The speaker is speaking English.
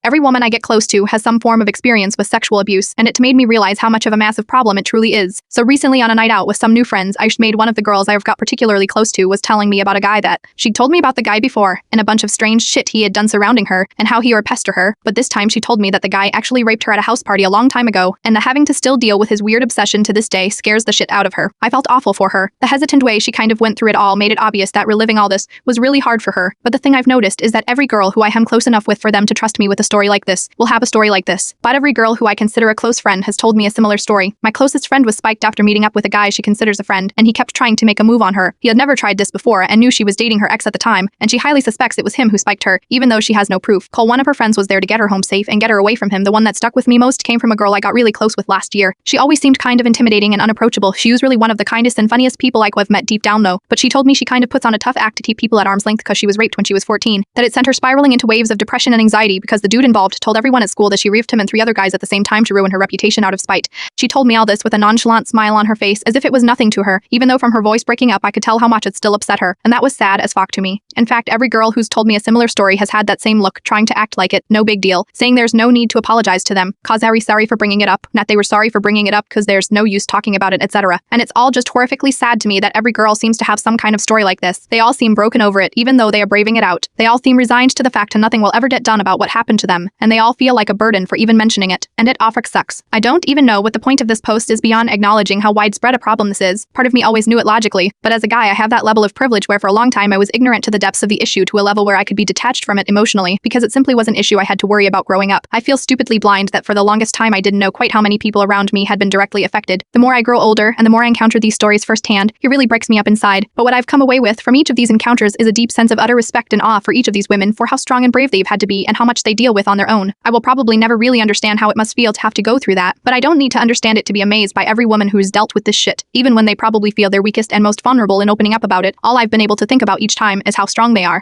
Every woman I get close to has some form of experience with sexual abuse, and it made me realize how much of a massive problem it truly is. So recently on a night out with some new friends, I made one of the girls I've got particularly close to was telling me about a guy that she'd told me about the guy before and a bunch of strange shit he had done surrounding her and how he would pester her, but this time she told me that the guy actually raped her at a house party a long time ago, and that having to still deal with his weird obsession to this day scares the shit out of her. I felt awful for her. The hesitant way she kind of went through it all made it obvious that reliving all this was really hard for her, but the thing I've noticed is that every girl who I am close enough with for them to trust me with a story like this will have a story like this. But every girl who I consider a close friend has told me a similar story. My closest friend was spiked after meeting up with a guy she considers a friend, and he kept trying to make a move on her. He had never tried this before and knew she was dating her ex at the time, and she highly suspects it was him who spiked her, even though she has no proof. Cole, one of her friends, was there to get her home safe and get her away from him. The one that stuck with me most came from a girl I got really close with last year. She always seemed kind of intimidating and unapproachable. She was really one of the kindest and funniest people I could have met deep down though, but she told me she kind of puts on a tough act to keep people at arm's length because she was raped when she was 14, that it sent her spiraling into waves of depression and anxiety because the dude involved told everyone at school that she raped him and 3 other guys at the same time to ruin her reputation out of spite. She told me all this with a nonchalant smile on her face as if it was nothing to her, even though from her voice breaking up I could tell how much it still upset her, and that was sad as fuck to me. In fact, every girl who's told me a similar story has had that same look, trying to act like it, no big deal, saying there's no need to apologize to them, cause very sorry for bringing it up, not they were sorry for bringing it up cause there's no use talking about it, etc. And it's all just horrifically sad to me that every girl seems to have some kind of story like this. They all seem broken over it, even though they are braving it out. They all seem resigned to the fact that nothing will ever get done about what happened to them, and they all feel like a burden for even mentioning it. And it awfully sucks. I don't even know what the point of this post is beyond acknowledging how widespread a problem this is. Part of me always knew it logically, but as a guy I have that level of privilege where for a long time I was ignorant to the depths of the issue to a level where I could be detached from it emotionally because it simply was an issue I had to worry about growing up. I feel stupidly blind that for the longest time I didn't know quite how many people around me had been directly affected. The more I grow older and the more I encounter these stories firsthand, it really breaks me up inside. But what I've come away with from each of these encounters is a deep sense of utter respect and awe for each of these women for how strong and brave they've had to be and how much they deal with on their own. I will probably never really understand how it must feel to have to go through that, but I don't need to understand it to be amazed by every woman who's dealt with this shit, even when they probably feel their weakest and most vulnerable in opening up about it. All I've been able to think about each time is how strong they are.